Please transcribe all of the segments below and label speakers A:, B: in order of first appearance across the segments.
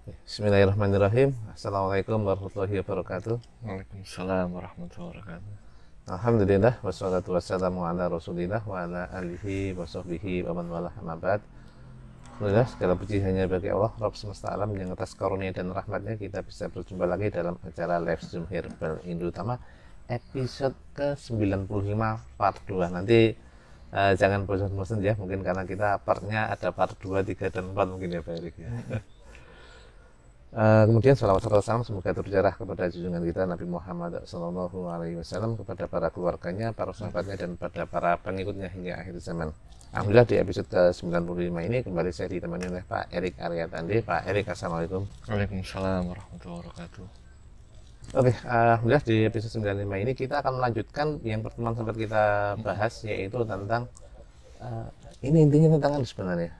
A: Bismillahirrahmanirrahim. Assalamualaikum warahmatullahi wabarakatuh.
B: Waalaikumsalam warahmatullahi wabarakatuh.
A: Alhamdulillah wassalatu wassalamu ala Rasulillah wa ala alihi wa sahbihi wa man walah amma ba'd. Alhamdulillah segala puji hanya bagi Allah Rabb semesta alam yang atas karunia dan rahmatnya kita bisa berjumpa lagi dalam acara live Zoom Herbal Indotama episode ke-95 part 2. Nanti jangan bosan-bosan ya, mungkin karena kita partnya ada part 2, 3, dan 4 mungkin ya Pak Erik ya. Kemudian salawat serta salam semoga tercurah kepada junjungan kita Nabi Muhammad SAW, kepada para keluarganya, para sahabatnya, dan pada para pengikutnya hingga akhir zaman. Alhamdulillah di episode ke-95 ini kembali saya ditemani oleh Pak Erik Aryatande. Pak Erik, Assalamualaikum.
B: Waalaikumsalam warahmatullahi wabarakatuh.
A: Oke, alhamdulillah di episode 95 ini kita akan melanjutkan yang pertemuan sempat kita bahas, yaitu tentang ini intinya tentang sebenarnya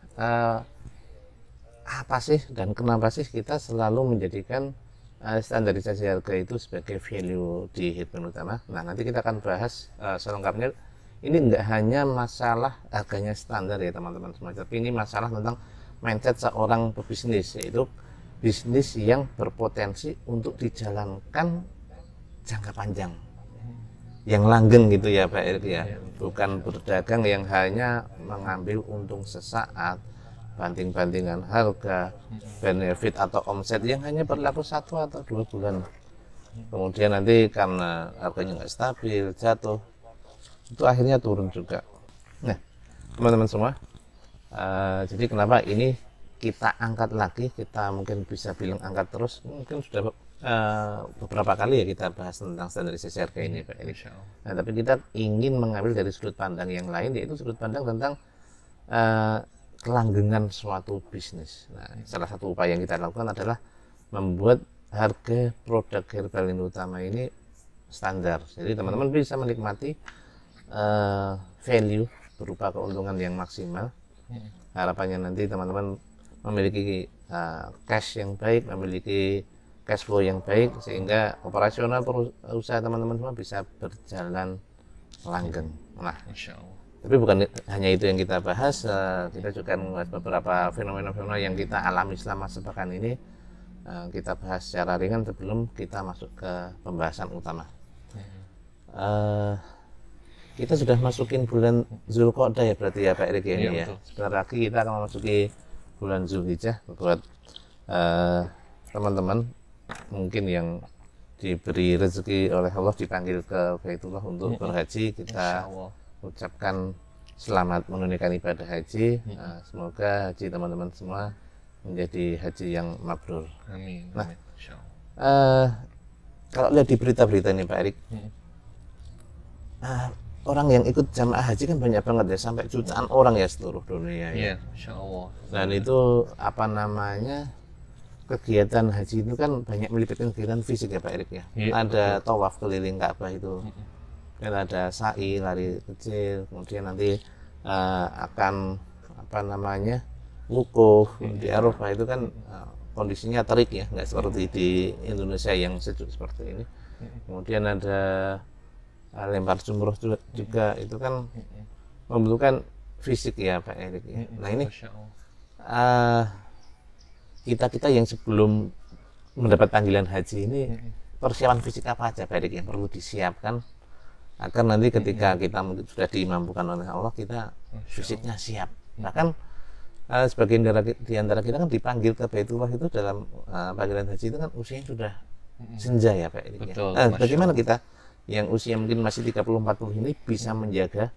A: apa sih dan kenapa sih kita selalu menjadikan standarisasi harga itu sebagai value di Herbal Indotama. Nah, nanti kita akan bahas selengkapnya. Ini enggak hanya masalah harganya standar ya teman-teman semua, tapi ini masalah tentang mindset seorang pebisnis, yaitu bisnis yang berpotensi untuk dijalankan jangka panjang, yang langgeng gitu ya Pak Erik ya, bukan berdagang yang hanya mengambil untung sesaat, banting-bantingan harga, benefit atau omset yang hanya berlaku 1 atau 2 bulan. Kemudian nanti karena harganya nggak stabil, jatuh, itu akhirnya turun juga. Nah, teman-teman semua, jadi kenapa ini kita angkat lagi, kita mungkin bisa bilang angkat terus, mungkin sudah beberapa kali ya kita bahas tentang standarisasi harga ini Pak Erik. Nah, tapi kita ingin mengambil dari sudut pandang yang lain, yaitu sudut pandang tentang kelanggengan suatu bisnis. Nah, salah satu upaya yang kita lakukan adalah membuat harga produk Herbal Indotama ini standar. Jadi teman-teman bisa menikmati value berupa keuntungan yang maksimal. Harapannya nanti teman-teman memiliki cash yang baik, memiliki cash flow yang baik, sehingga operasional usaha teman-teman semua bisa berjalan langgeng. Nah,
B: Insya Allah.
A: tapi bukan hanya itu yang kita bahas, kita juga membahas beberapa fenomena-fenomena yang kita alami selama sepekan ini. Kita bahas secara ringan sebelum kita masuk ke pembahasan utama. Kita sudah masukin bulan Zulqa'dah ya berarti ya Pak Erik ya, ini ya. Sebentar lagi kita akan memasuki bulan Zulhijjah. Buat teman-teman mungkin yang diberi rezeki oleh Allah dipanggil ke Baitullah untuk berhaji, kita ucapkan selamat menunaikan ibadah haji. Semoga haji teman-teman semua menjadi haji yang mabrur.
B: Amin.
A: Nah,
B: Insyaallah.
A: kalau lihat di berita-berita nih Pak Erik, orang yang ikut jamaah haji kan banyak banget ya, sampai jutaan orang ya seluruh dunia ya.
B: Insyaallah.
A: Dan itu apa namanya, kegiatan haji itu kan banyak melibatkan kegiatan fisik ya Pak Erik ya. Ada tawaf keliling Ka'bah itu. Dan ada sa'i, lari kecil, kemudian nanti akan apa namanya, wukuf di Arafah. Itu kan kondisinya terik ya, nggak seperti di Indonesia yang sejuk seperti ini. Kemudian ada lempar jumroh juga, itu kan membutuhkan fisik ya Pak Erik ya. Nah, ini kita yang sebelum mendapat panggilan haji ini, persiapan fisik apa aja Pak Erik yang perlu disiapkan agar nanti ketika kita sudah dimampukan oleh Allah, kita fisiknya siap. Bahkan sebagian di antara kita kan dipanggil ke Baitullah itu dalam panggilan haji itu kan usianya sudah senja ya Pak Erik.
B: Betul,
A: bagaimana kita yang usia mungkin masih 30-40 ini bisa menjaga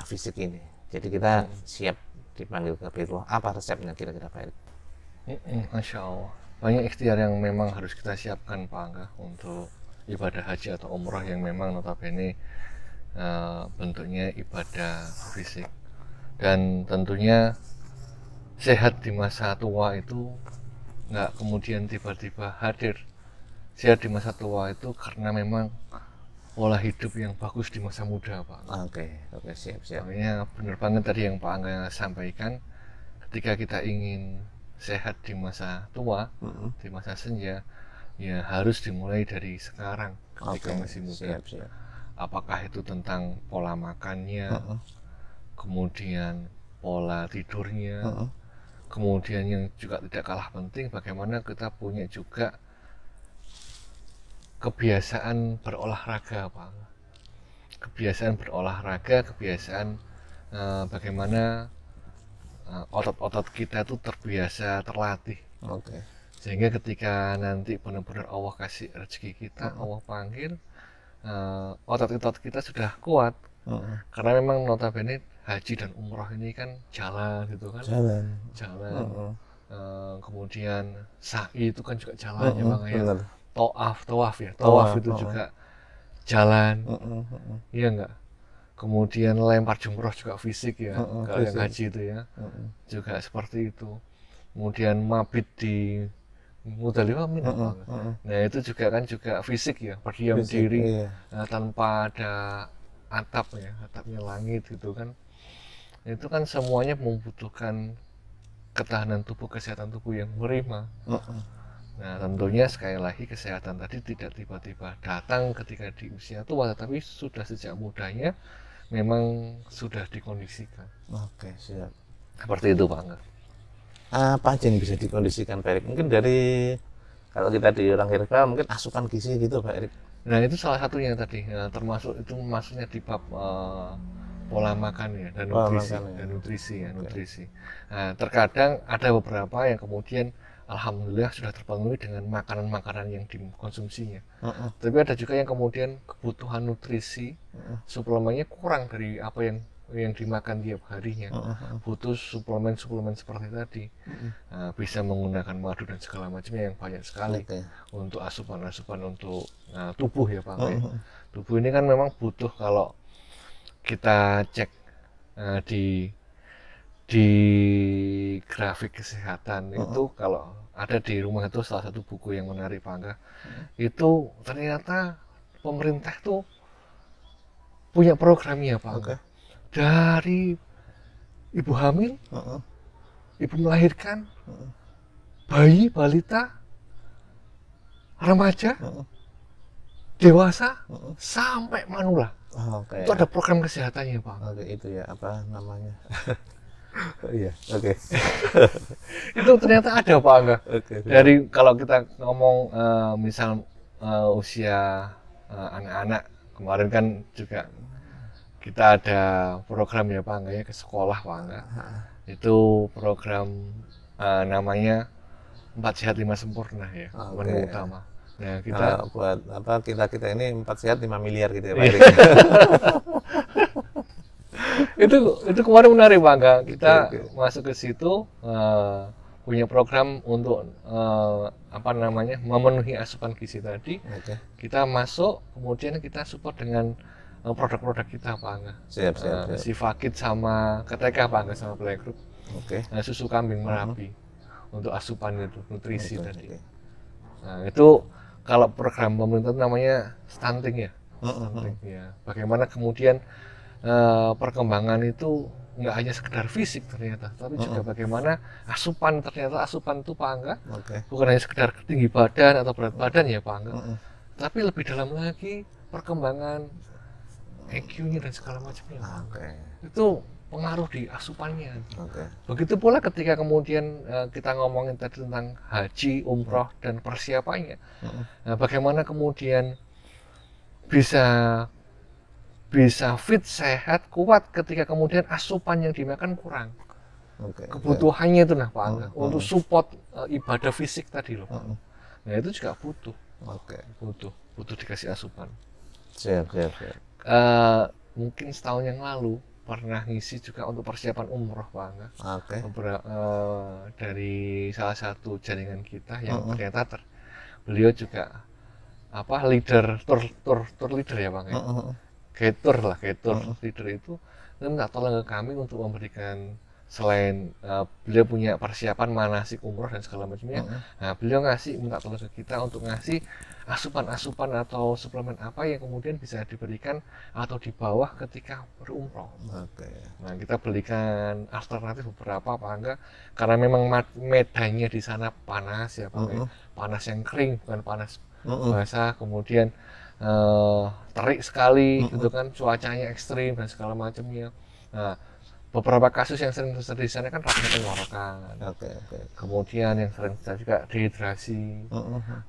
A: fisik ini? Jadi kita siap dipanggil ke Baitullah. Apa resepnya kira-kira Pak Erik?
B: Masya Allah. Banyak ikhtiar yang memang harus kita siapkan Pak Angga untuk ibadah haji atau umrah yang memang notabene bentuknya ibadah fisik. Dan tentunya sehat di masa tua itu nggak kemudian tiba-tiba hadir. Sehat di masa tua itu karena memang pola hidup yang bagus di masa muda Pak.
A: Oke, siap.
B: Makanya benar banget tadi yang Pak Angga sampaikan, ketika kita ingin sehat di masa tua, di masa senja, ya harus dimulai dari sekarang ketika masih muda.
A: Siap.
B: Apakah itu tentang pola makannya, kemudian pola tidurnya, kemudian yang juga tidak kalah penting, bagaimana kita punya juga kebiasaan berolahraga, Pak. Kebiasaan berolahraga, kebiasaan bagaimana otot-otot kita tuh terbiasa terlatih.
A: Oke.
B: Sehingga ketika nanti benar-benar Allah kasih rezeki kita, Allah panggil, otot-otot kita sudah kuat. Karena memang notabene haji dan umroh ini kan jalan gitu kan. Jalan. Kemudian sa'i itu kan juga jalan ya Bang ya. Tawaf ya. Tawaf itu juga jalan. Iya enggak? Kemudian lempar jumroh juga fisik ya, kalau yang haji itu ya, juga seperti itu. Kemudian mabit di Muzdalifah Mina, nah itu juga kan juga fisik ya, berdiam diri tanpa ada atap ya, atapnya langit gitu kan. Itu kan semuanya membutuhkan ketahanan tubuh, kesehatan tubuh yang prima. Nah tentunya sekali lagi kesehatan tadi tidak tiba-tiba datang ketika di usia tua, tapi sudah sejak mudanya memang sudah dikondisikan.
A: Oke, siap.
B: Seperti itu Pak Angga.
A: Apa aja yang bisa dikondisikan Pak Erik? Mungkin dari, kalau kita di orang herbal mungkin asupan gizi gitu Pak Erik.
B: Nah itu salah satunya tadi, termasuk itu maksudnya di bab pola makan ya, dan nutrisi, nutrisi. Nah, terkadang ada beberapa yang kemudian alhamdulillah sudah terpenuhi dengan makanan-makanan yang dikonsumsinya. Tapi ada juga yang kemudian kebutuhan nutrisi suplemennya kurang dari apa yang dimakan tiap harinya. Butuh suplemen seperti tadi. Nah, bisa menggunakan madu dan segala macamnya yang banyak sekali untuk asupan-asupan untuk tubuh ya Pak. Tubuh ini kan memang butuh, kalau kita cek di grafik kesehatan itu, kalau ada di rumah itu salah satu buku yang menarik Pak Angga, itu ternyata pemerintah tuh punya programnya Pak Angga. Dari ibu hamil, ibu melahirkan, bayi, balita, remaja, dewasa, sampai manula. Itu ada program kesehatannya Pak.
A: Itu ya, apa namanya? Iya,
B: Itu ternyata ada Pak Angga. Dari kalau kita ngomong misal usia anak-anak, kemarin kan juga kita ada program ya Pak Angga ya, ke sekolah Pak Angga. Itu program namanya 4 Sehat 5 Sempurna ya, menu utama. Nah, kita
A: buat apa, kita ini 4 sehat 5 miliar gitu ya Pak Erik.
B: itu kemarin menarik Pak Angga. Kita masuk ke situ, punya program untuk apa namanya, memenuhi asupan gizi tadi. Kita masuk, kemudian kita support dengan produk-produk kita Pak Angga.
A: Siap.
B: Si Fakit sama KTK Pak Angga, sama Playgroup. Susu kambing Merapi untuk asupan itu, nutrisi tadi. Nah, itu kalau program pemerintah namanya stunting ya. Stunting, ya. Bagaimana kemudian perkembangan itu nggak hanya sekedar fisik ternyata, tapi juga bagaimana asupan, ternyata asupan itu Pak Angga bukan hanya sekedar tinggi badan atau berat badan ya Pak Angga, tapi lebih dalam lagi perkembangan EQ-nya dan segala macamnya. Itu pengaruh di asupannya. Begitu pula ketika kemudian kita ngomongin tadi tentang haji, umroh dan persiapannya. Nah, bagaimana kemudian bisa fit, sehat, kuat ketika kemudian asupan yang dimakan kurang. Kebutuhannya itu Pak Angga untuk support ibadah fisik tadi loh Pak. Nah itu juga butuh. Butuh dikasih asupan.
A: Siap.
B: Mungkin setahun yang lalu pernah ngisi juga untuk persiapan umroh Pak Angga. Dari salah satu jaringan kita yang ternyata beliau juga leader tour leader ya Bang ya. Kayak tour leader itu minta tolong ke kami untuk memberikan, selain beliau punya persiapan manasik umroh dan segala macamnya, nah beliau minta tolong ke kita untuk ngasih asupan atau suplemen apa yang kemudian bisa diberikan atau di bawah ketika berumroh. Nah kita belikan alternatif beberapa Pak Angga, karena memang medannya di sana panas ya Pak, panas yang kering, bukan panas basah, kemudian terik sekali gitu kan, cuacanya ekstrim dan segala macamnya. Nah beberapa kasus yang sering terjadi di sana kan radang tenggorokan.
A: Oke.
B: Kemudian yang sering terjadi juga dehidrasi.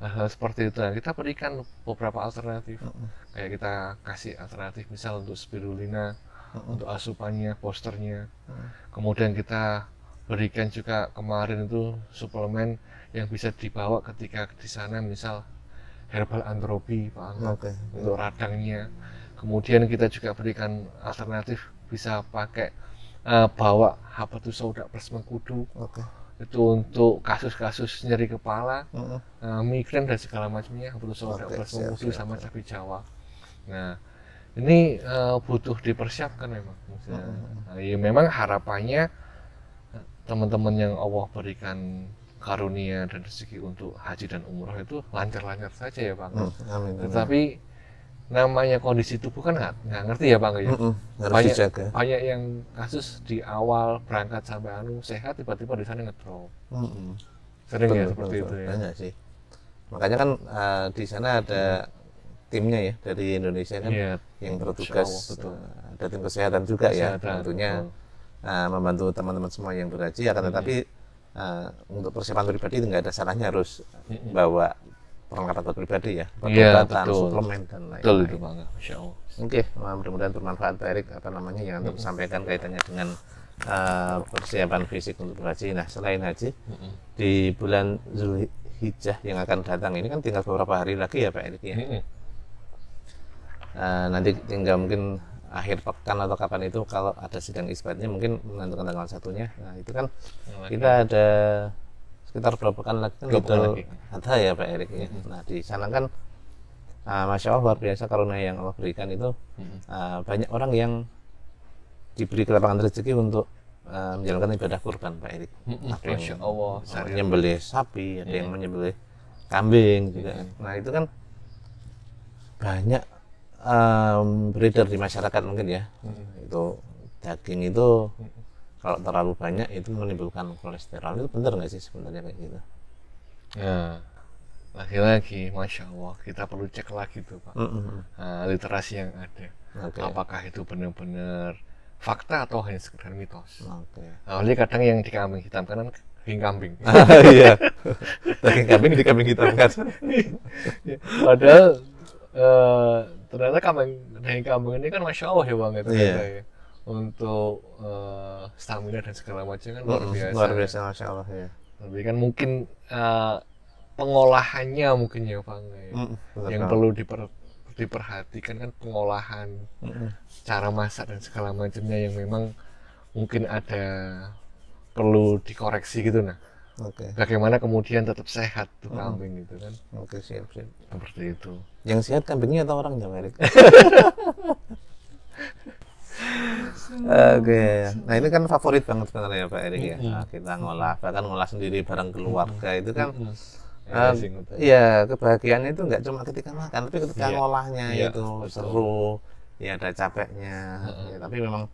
B: Hal-hal seperti itu. Nah, kita berikan beberapa alternatif. Kayak kita kasih alternatif misal untuk spirulina, untuk asupannya, posternya. Kemudian kita berikan juga kemarin itu suplemen yang bisa dibawa ketika di sana, misal herbal antropi Pak Angga, untuk radangnya. Kemudian kita juga berikan alternatif bisa pakai bawa habatus sauda plus mengkudu. Itu untuk kasus-kasus nyeri kepala, migrain dan segala macamnya, habatus sauda plus mengkudu sama cabai Jawa. Nah, ini butuh dipersiapkan memang. Nah, ya memang harapannya teman-teman yang Allah berikan karunia dan rezeki untuk haji dan umroh itu lancar-lancar saja ya Bang.
A: Amin.
B: Tetapi namanya kondisi tubuh kan nggak ngerti ya Bang ya.
A: Harus dijaga.
B: Banyak yang kasus di awal berangkat sampai sehat, tiba-tiba di sana ngedrop. Sering ya seperti itu ya.
A: Banyak sih. Makanya kan di sana ada timnya ya dari Indonesia kan yang bertugas, ada tim kesehatan juga ya, tentunya membantu teman-teman semua yang berhaji. Akan tetapi untuk persiapan pribadi itu nggak ada salahnya harus bawa perlengkapan pribadi ya, obat-obatan, suplemen dan lain-lain.
B: Betul itu Bang, Masya Allah.
A: Oke, mudah-mudahan bermanfaat Pak Erik yang untuk sampaikan kaitannya dengan persiapan fisik untuk berhaji. Nah, selain haji di bulan Zulhijjah yang akan datang ini kan tinggal beberapa hari lagi ya Pak Erik ya. Nanti tinggal mungkin akhir pekan atau kapan itu kalau ada sidang isbatnya mungkin menentukan tanggal satunya. Nah, itu kan kita ada sekitar berapa pekan lagi kan Idul Adha ya Pak Erik ya. Nah, di sana kan Masya Allah luar biasa karunia yang Allah berikan itu. Banyak orang yang diberi kelapangan rezeki untuk menjalankan ibadah kurban Pak Erik.
B: Masya Allah.
A: Menyembelih sapi, ada yang menyembelih kambing juga. Nah, itu kan banyak beredar di masyarakat mungkin ya. Itu daging itu kalau terlalu banyak itu menimbulkan kolesterol. Itu benar nggak sih sebenarnya kayak gitu?
B: Nah, lagi-lagi Masya Allah kita perlu cek lagi tuh Pak, literasi yang ada. Apakah itu benar-benar fakta atau hanya sekedar mitos? Oleh kadang yang dikambing hitamkan kan daging kambing.
A: Iya, daging kambing dikambing hitamkan.
B: Padahal ternyata daging kambing ini kan Masya Allah ya Bang itu ya. Untuk stamina dan segala macam kan luar biasa.
A: Masya Allah ya.
B: Tapi kan mungkin pengolahannya mungkin ya Bang yang perlu diperhatikan kan pengolahan, cara masak dan segala macamnya yang memang mungkin ada perlu dikoreksi gitu. Nah, bagaimana kemudian tetap sehat tuh kambing gitu kan?
A: Siap.
B: Seperti itu.
A: Yang sehat kambingnya atau orangnya Pak Erik? Nah ini kan favorit banget sebenarnya ya Pak Erik ya. Nah, kita bahkan ngolah sendiri bareng keluarga itu kan. Iya, kebahagiaannya itu nggak cuma ketika makan, tapi ketika ngolahnya itu seru, ya ada capeknya. Ya, tapi memang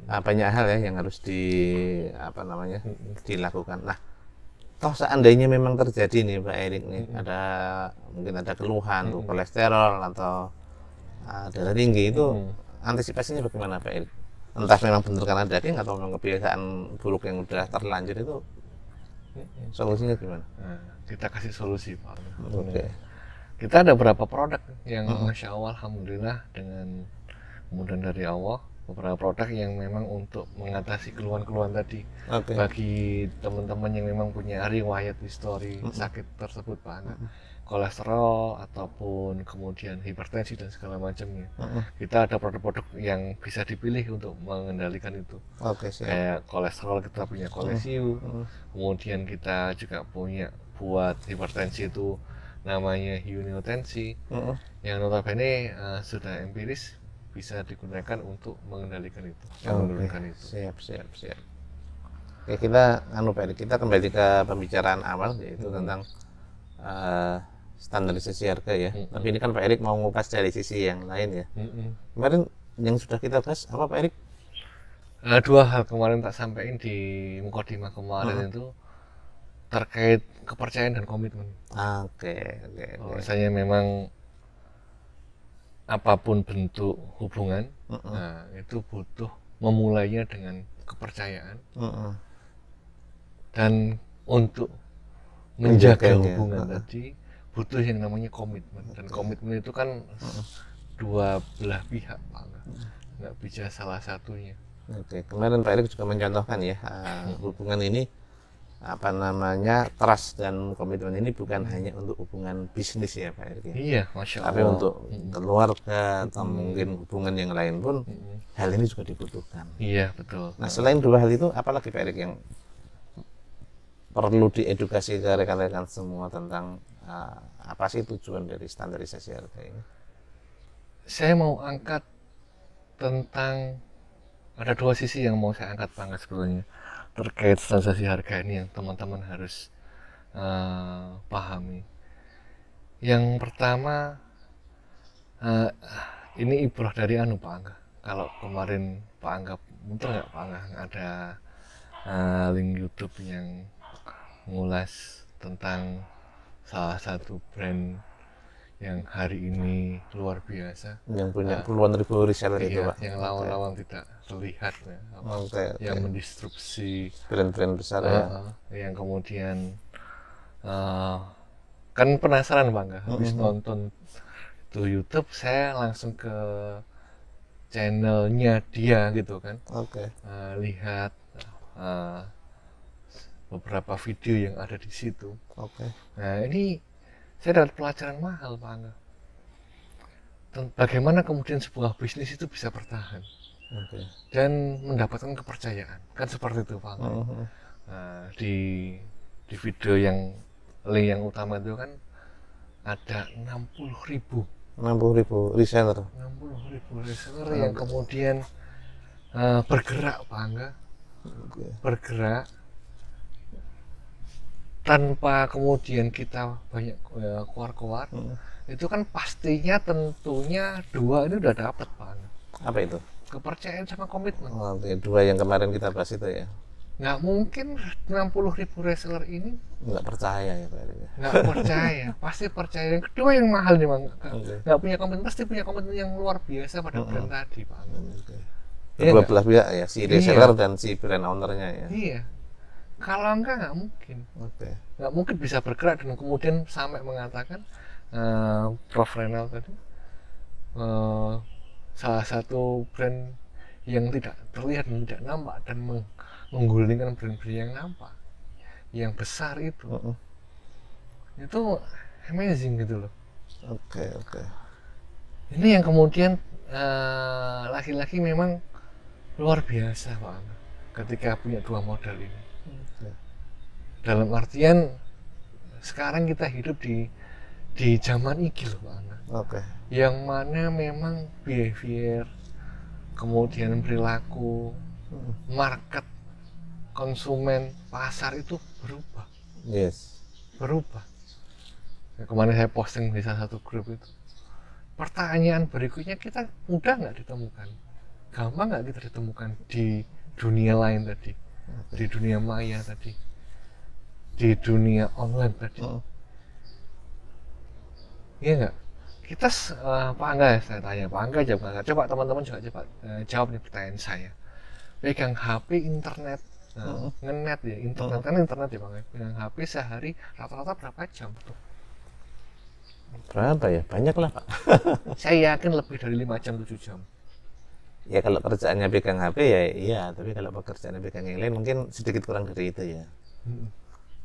A: banyak hal ya yang harus dilakukan. Nah, toh seandainya memang terjadi nih Pak Erik nih, mungkin ada keluhan tuh kolesterol atau darah tinggi itu antisipasinya bagaimana Pak Erik? Entah memang benar karena daging atau memang kebiasaan buruk yang udah terlanjur itu solusinya gimana?
B: Kita kasih solusi Pak. Kita ada beberapa produk yang Masya Allah Alhamdulillah dengan kemudahan dari Allah, beberapa produk yang memang untuk mengatasi keluhan-keluhan tadi. Bagi teman-teman yang memang punya riwayat histori sakit tersebut Pak, kolesterol ataupun kemudian hipertensi dan segala macamnya. Kita ada produk-produk yang bisa dipilih untuk mengendalikan itu. Kayak kolesterol kita punya Kolesiu, kemudian kita juga punya buat hipertensi itu namanya Uniotensi, yang notabene sudah empiris bisa digunakan untuk mengendalikan itu, menurunkan itu.
A: Siap. Oke, kita kita kembali ke pembicaraan awal yaitu tentang standarisasi harga ya. Tapi ini kan Pak Erik mau ngupas dari sisi yang lain ya. Kemarin yang sudah kita bahas apa Pak Erik?
B: Dua hal kemarin tak sampaikan di mukadimah kemarin itu terkait kepercayaan dan komitmen. Misalnya memang apapun bentuk hubungan, itu butuh memulainya dengan kepercayaan dan untuk menjaga hubungan tadi butuh yang namanya komitmen, dan komitmen itu kan dua belah pihak Pak, nggak bisa salah satunya.
A: Oke, kemarin Pak Erik juga mencontohkan ya, hubungan ini apa namanya, trust dan komitmen ini bukan hanya untuk hubungan bisnis ya Pak Erik ya.
B: Iya, Masya Allah.
A: Tapi untuk keluarga atau mungkin hubungan yang lain pun hal ini juga dibutuhkan.
B: Iya, betul.
A: Nah, selain dua hal itu, apalagi Pak Erik yang perlu diedukasi ke rekan-rekan semua tentang apa sih tujuan dari standarisasi harga ini?
B: Saya mau angkat tentang, ada dua sisi yang mau saya angkat banget sebetulnya terkait standarisasi harga ini yang teman-teman harus pahami. Yang pertama, ini ibrah dari Pak Angga. Kalau kemarin Pak Angga muter nggak Pak Angga, ada link YouTube yang ngulas tentang salah satu brand yang hari ini luar biasa, yang
A: punya puluhan ribu reseller itu Pak,
B: yang lawan-lawan tidak terlihat ya, yang mendistribusi
A: brand-brand besar
B: yang kemudian kan penasaran Bang, habis nonton itu YouTube saya langsung ke channelnya dia gitu kan, lihat beberapa video yang ada di situ. Nah ini saya dapat pelajaran mahal Pak Angga. Bagaimana kemudian sebuah bisnis itu bisa bertahan dan mendapatkan kepercayaan, kan seperti itu Pak Angga. Nah, di video yang link yang utama itu kan ada 60.000
A: reseller.
B: 60.000 reseller yang kemudian bergerak Pak Angga. Bergerak tanpa kemudian kita banyak keluar-keluar, itu kan pastinya tentunya dua ini udah dapat Pak.
A: Apa itu?
B: Kepercayaan sama komitmen.
A: Dua yang kemarin kita bahas itu ya.
B: Nggak mungkin 60.000 reseller ini
A: nggak percaya ya Pak.
B: Nggak percaya, pasti percaya. Yang kedua yang mahal nih Bang, nggak punya komitmen, pasti punya komitmen yang luar biasa pada brand tadi Pak.
A: Kedua belah pihak ya, si reseller dan si brand ownernya ya.
B: Iya. Kalau enggak nggak mungkin, nggak mungkin bisa bergerak dan kemudian sampai mengatakan Prof Renal tadi salah satu brand yang tidak terlihat dan tidak nampak dan menggulingkan brand-brand yang nampak, yang besar itu amazing gitu loh. Ini yang kemudian laki-laki memang luar biasa Pak ketika punya dua modal ini. Dalam artian sekarang kita hidup di zaman iki loh Pak. Yang mana memang behavior, kemudian perilaku, market, konsumen, pasar itu berubah. Berubah. Ya, kemarin saya posting di salah satu grup itu. Pertanyaan berikutnya, kita mudah nggak ditemukan? Gampang nggak kita ditemukan di dunia lain tadi? Di dunia maya tadi, di dunia online tadi, iya nggak? Kita Pak Angga, saya tanya Pak Angga jawab nggak? Coba teman-teman juga coba jawab nih pertanyaan saya. Pegang HP internet, ngenet ya, internet kan internet ya Bang. Pegang HP sehari rata-rata berapa jam tuh?
A: Berapa ya? Banyak lah Pak.
B: Saya yakin lebih dari 5 jam 7 jam.
A: Ya kalau kerjaannya pegang HP ya iya, tapi kalau pekerjaannya pegang yang lain mungkin sedikit kurang dari itu ya.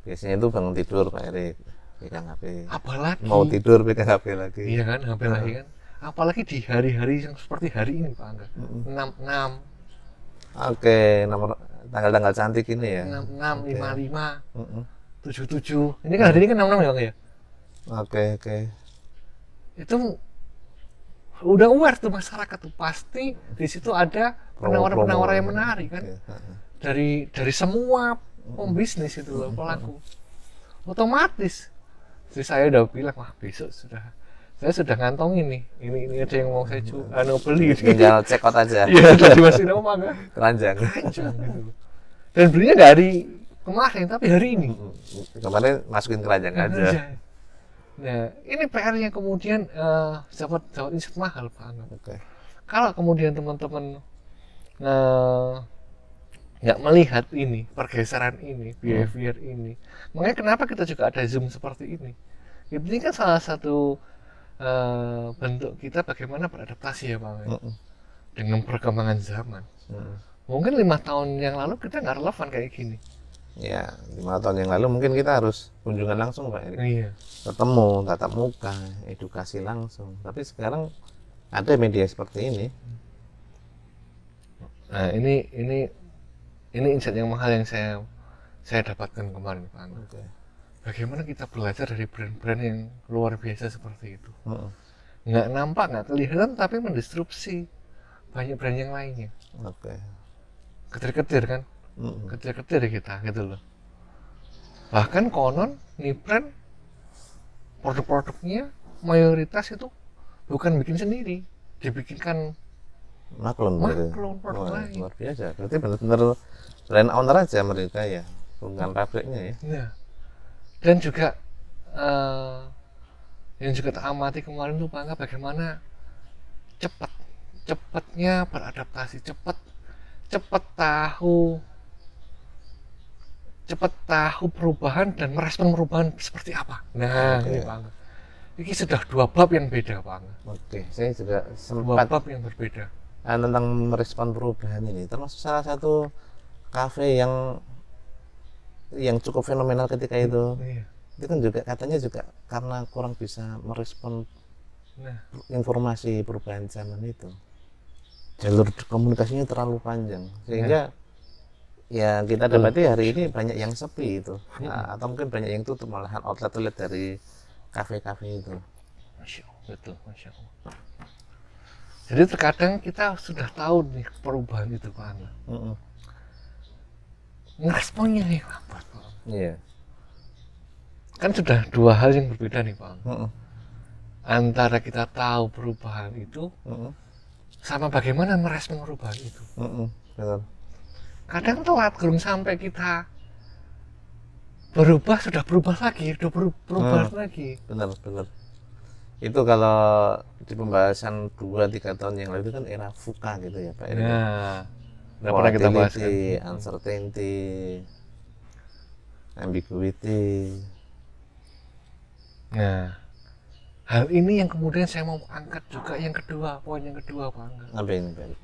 A: Biasanya itu bangun tidur Pak Erik pegang HP.
B: Apalagi
A: mau tidur pegang HP lagi.
B: Iya kan, HP lagi kan. Apalagi di hari-hari yang seperti hari ini Pak Angga. 66.
A: Nomor tanggal-tanggal cantik ini ya.
B: 66, 55, 77. Ini kan hari ini kan 66 ya Bang ya. Itu udah aware tuh masyarakat tuh, pasti di situ ada penawaran-penawaran yang menarik kan, dari semua pembisnis itu loh, pelaku. Otomatis jadi saya udah bilang, wah besok saya sudah ngantongin nih, ini ada yang mau saya beli,
A: tinggal check out aja.
B: Iya, tadi masih nama kan
A: keranjang
B: gitu. Dan belinya nggak hari kemarin tapi hari ini.
A: Kemarin masukin keranjang aja.
B: Nah, ini PR-nya kemudian dapat insight mahal Pak Angga. Kalau kemudian teman-teman nggak melihat ini, pergeseran ini, behavior ini. Makanya kenapa kita juga ada Zoom seperti ini. Ini kan salah satu bentuk kita bagaimana beradaptasi ya Bang, dengan perkembangan zaman. Mungkin 5 tahun yang lalu kita nggak relevan kayak gini.
A: Ya, 5 tahun yang lalu mungkin kita harus kunjungan langsung Pak Erik.
B: Iya.
A: Ketemu, tatap muka, edukasi langsung. Tapi sekarang ada media seperti ini.
B: Nah, ini insight yang mahal yang saya dapatkan kemarin Pak Angga.
A: Oke.
B: Bagaimana kita belajar dari brand-brand yang luar biasa seperti itu. Nggak nampak, nggak kelihatan, tapi mendisrupsi banyak brand yang lainnya.
A: Oke.
B: Ketir-ketir kan? Ketir-ketir kita gitu loh. Bahkan konon nih brand produk-produknya mayoritas itu bukan bikin sendiri, dibikinkan
A: Maklum
B: produk lain.
A: luar biasa. Berarti benar-benar brand owner aja mereka ya, bukan pabriknya ya.
B: Nah, dan juga yang juga tak amati kemarin tuh Pak Angga, bagaimana cepatnya beradaptasi, cepat tahu perubahan dan merespon perubahan seperti apa. Nah, ini Pak Angga. Ini sudah 2 bab yang beda Pak Angga.
A: Oke, saya juga
B: 2
A: sempat
B: bab yang berbeda.
A: tentang merespon perubahan ini, termasuk salah satu kafe yang cukup fenomenal ketika itu.
B: Iya.
A: Itu kan juga katanya juga karena kurang bisa merespon informasi perubahan zaman itu. Jalur komunikasinya terlalu panjang sehingga ya kita dapati hari ini banyak yang sepi itu. Atau mungkin banyak yang tutup, malahan outlet dari kafe-kafe itu.
B: Masya Allah, betul, Masya Allah. Jadi terkadang kita sudah tahu nih perubahan itu Pak Angga. Ngeresponnya nih lambat Pak.
A: Iya.
B: Kan sudah 2 hal yang berbeda nih Pak Angga. Antara kita tahu perubahan itu sama bagaimana merespon perubahan itu.
A: Betul.
B: Kadang telat, belum sampai kita berubah sudah berubah lagi, sudah berubah lagi.
A: Benar. Itu kalau di pembahasan 2-3 tahun yang lalu itu kan era VUCA gitu ya Pak.
B: Nah, udah pernah kita bahas kan.
A: Uncertainty, ambiguity.
B: Nah, hal ini yang kemudian saya mau angkat juga yang kedua, poin yang kedua Pak Angga.
A: Apa ini Pak?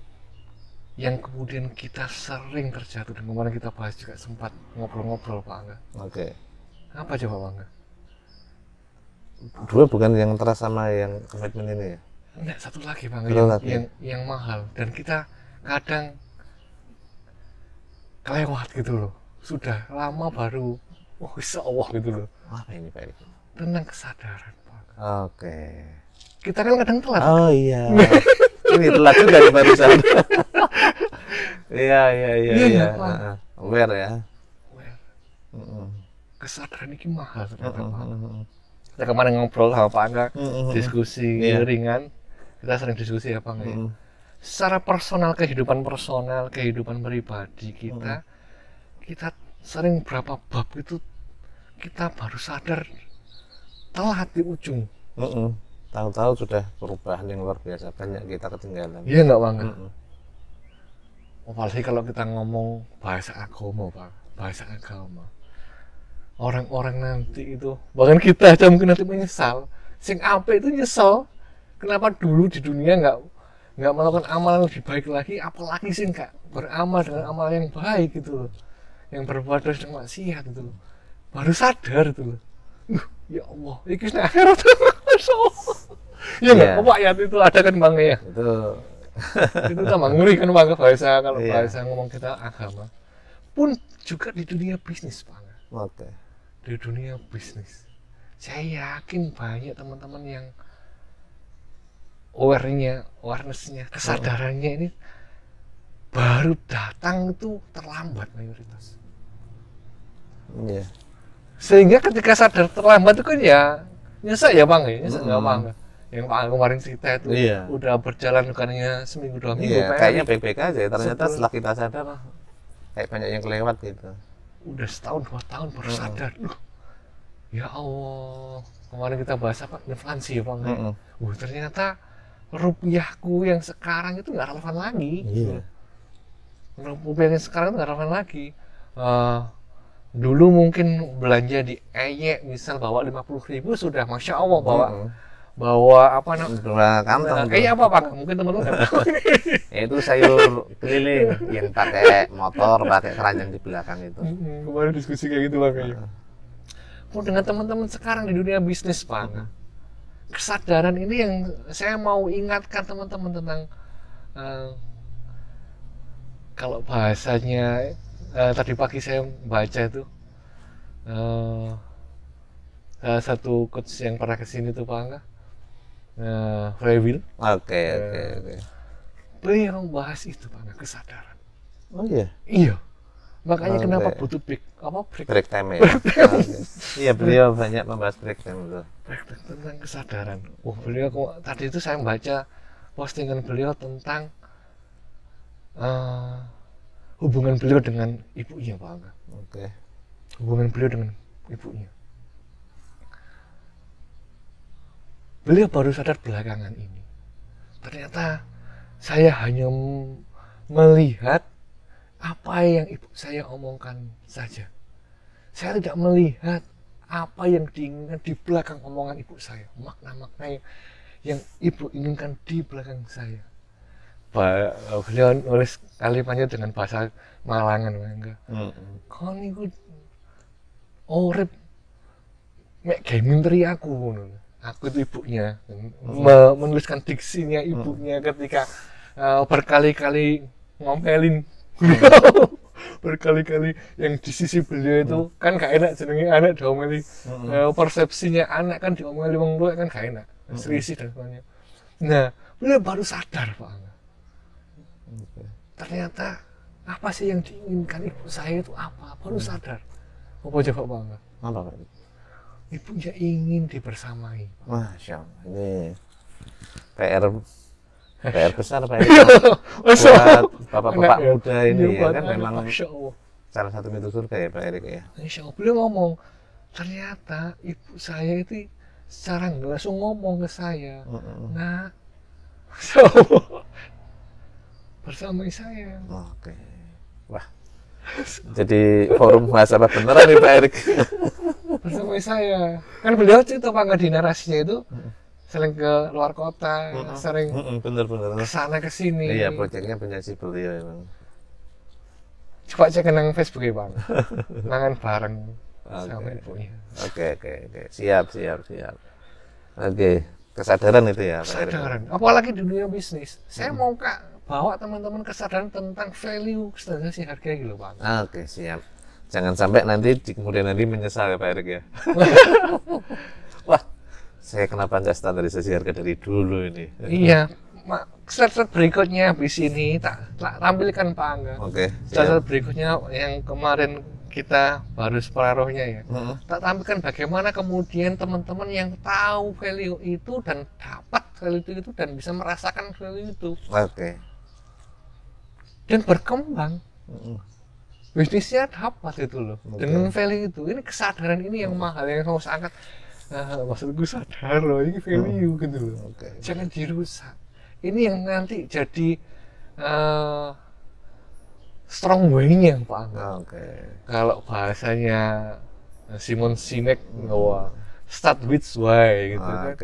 B: Yang kemudian kita sering terjatuh, dan kemarin kita bahas juga sempat ngobrol-ngobrol Pak Angga.
A: Oke.
B: Apa coba Pak Angga?
A: 2 bukan yang terasa sama yang komitmen ini ya?
B: Enggak, satu lagi Pak Angga yang mahal, dan kita kadang kelewat gitu loh. Sudah lama baru, insya Allah gitu loh.
A: Apa ini Pak Erik?
B: Tentang kesadaran Pak Angga.
A: Oke.
B: Kita kan kadang telat.
A: Oh iya. Ini telat juga nih barusan. Iya. Aware ya.
B: Kesadaran ini mahal ternyata Pak Angga. Kita kemarin ngobrol sama Pak Angga, diskusi ringan. Kita sering diskusi ya Pak Angga. Secara personal, kehidupan pribadi kita, kita sering berapa bab itu kita baru sadar telat di ujung.
A: Tahu-tahu sudah perubahan yang luar biasa, banyak kita ketinggalan.
B: Iya nggak Pak Angga? Apalagi kalau kita ngomong bahasa agama Pak, bahasa agama. Orang-orang nanti itu, bahkan kita aja mungkin nanti menyesal. Sing apik itu nyesel. Kenapa dulu di dunia nggak melakukan amalan lebih baik lagi, apalagi sih nggak beramal dengan amal yang baik gitu loh, yang berbuat dosa dan maksiat gitu loh. Baru sadar itu loh. Ya Allah, ini akhirat. Masya Allah. Ya nggak, Pak ya itu ada kan Bang ya. Itu tambah ngeri kan Bang bahasa, kalau bahasa ngomong kita agama. Pun juga di dunia bisnis Bang.
A: Oke.
B: Di dunia bisnis, saya yakin banyak teman-teman yang awareness-nya, kesadarannya ini baru datang itu terlambat mayoritas.
A: Iya.
B: Sehingga ketika sadar terlambat itu kan ya nyesek ya Bang ya, nyesek nggak Bang. Yang Pak kemarin cerita itu udah berjalan bukannya seminggu 2 minggu.
A: Iya, kayaknya baik-baik aja. Ternyata setelah kita sadar kayak banyak yang kelewat gitu.
B: Udah 1-2 tahun baru sadar. Ya Allah, kemarin kita bahas apa? Inflasi ya Bang. Ternyata rupiahku yang sekarang itu nggak relevan lagi.
A: Iya.
B: Rupiah yang sekarang nggak relevan lagi. Dulu mungkin belanja di Eyek misal bawa 50.000 sudah masya Allah bawa apa namanya
A: kantong
B: apa pak mungkin teman-teman nggak tahu.
A: Itu sayur keliling yang pakai motor, pakai keranjang di belakang itu.
B: Kemarin diskusi kayak gitu makanya. Dengan teman-teman sekarang di dunia bisnis pak, kesadaran ini yang saya mau ingatkan teman-teman tentang kalau bahasanya tadi pagi saya baca itu salah satu coach yang pernah kesini tuh pak Frewil.
A: Oke.
B: Beliau bahas itu pak kesadaran.
A: Oh iya.
B: Iya. Makanya kenapa butuh break
A: time ya. Iya beliau banyak membahas break time itu.
B: Tentang kesadaran. Beliau tadi itu saya membaca postingan beliau tentang hubungan beliau dengan ibunya pak Angga.
A: Oke.
B: Hubungan beliau dengan ibunya. Beliau baru sadar belakangan ini. Ternyata saya hanya melihat apa yang ibu saya omongkan saja. Saya tidak melihat apa yang diinginkan di belakang omongan ibu saya. Makna-makna yang ibu inginkan di belakang saya. Beliau nulis kalimatnya dengan bahasa Malangan. Kau niku urip mek gaming teri aku itu ibunya menuliskan diksinya ibunya ketika berkali-kali ngomelin berkali-kali yang di sisi beliau itu kan gak enak jenenge anak diomeli persepsinya anak kan diomeli wong tua kan gak enak selisih dan sebagainya. Nah beliau baru sadar pak ternyata apa sih yang diinginkan ibu saya itu apa baru sadar. Apa coba pak?
A: Apa pak?
B: Ibunya ingin dibersamai.
A: Masya Allah, ini PR besar Pak Erik buat bapak-bapak muda ini ya kan memang salah satu pintu surga ya Pak Erik ya.
B: Insya Allah beliau ngomong ternyata ibu saya itu secara nggak langsung ngomong ke saya, nah, bersamai saya.
A: Oke, wah, jadi forum bahasa apa beneran nih Pak Erik.
B: Bersama saya kan beliau cerita pak di narasinya itu sering ke luar kota sering
A: bener
B: kesana kesini.
A: Iya proyeknya punya si beliau emang.
B: Coba cek nang Facebook ya bang mangan bareng sama ibunya.
A: Oke siap oke kesadaran itu ya Pak Erik.
B: Kesadaran apalagi di dunia bisnis saya mau bawa teman-teman kesadaran tentang value standarisasi harga gitu bang.
A: Oke siap. Jangan sampai nanti kemudian menyesal ya Pak Erik ya. Wah, saya kenapa nggak standarisasi harga dari dulu ini?
B: Iya, slide berikutnya habis ini tak tampilkan Pak Angga.
A: Oke.
B: Slide berikutnya yang kemarin kita baru separuhnya ya. Tak tampilkan bagaimana kemudian teman-teman yang tahu value itu dan dapat value itu dan bisa merasakan value itu.
A: Oke.
B: Dan berkembang. Bisnisnya dapat itu loh dengan value itu. Ini kesadaran ini yang mahal yang harus angkat. Maksudku sadar loh ini value gitu loh. Jangan dirusak. Ini yang nanti jadi strong way-nya Pak Angga. Kalau bahasanya Simon Sinek bahwa start with why gitu kan.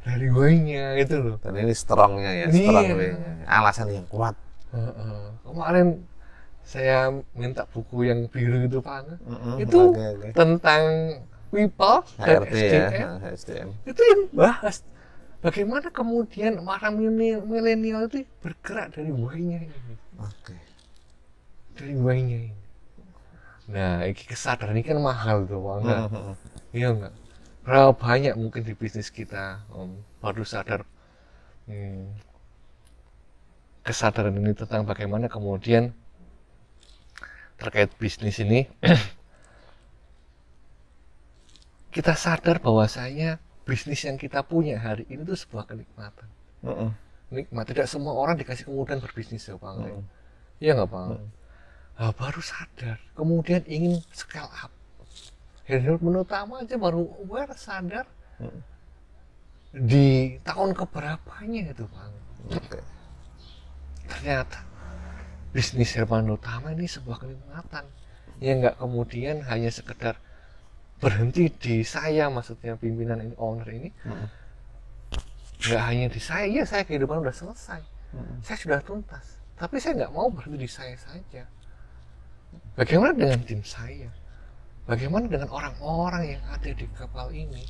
B: Dari why-nya gitu loh.
A: Dan ini strong-nya ya, strong way-nya. Alasan yang kuat.
B: Kemarin saya minta buku yang biru itu Pak Angga. Itu tentang people dan SDM. Itu yang bahas bagaimana kemudian orang milenial itu bergerak dari why-nya ini. Dari why-nya ini. Nah, kesadaran ini kan mahal tuh Pak Angga. Iya enggak? Berapa banyak mungkin di bisnis kita baru sadar kesadaran ini tentang bagaimana kemudian terkait bisnis ini kita sadar bahwasanya bisnis yang kita punya hari ini itu sebuah kenikmatan. Nikmat. Tidak semua orang dikasih kemudahan berbisnis ya Pak. Iya nggak Pak? Nah, baru sadar, kemudian ingin scale up. Henry Menutama aja baru sadar di tahun keberapanya itu Pak. Ternyata bisnis Herman Utama ini sebuah kenikmatan yang nggak kemudian hanya sekedar berhenti di saya, maksudnya pimpinan ini, owner ini, nggak hanya di saya, ya saya kehidupan udah selesai, saya sudah tuntas, tapi saya nggak mau berhenti di saya saja. Bagaimana dengan tim saya? Bagaimana dengan orang-orang yang ada di kapal ini?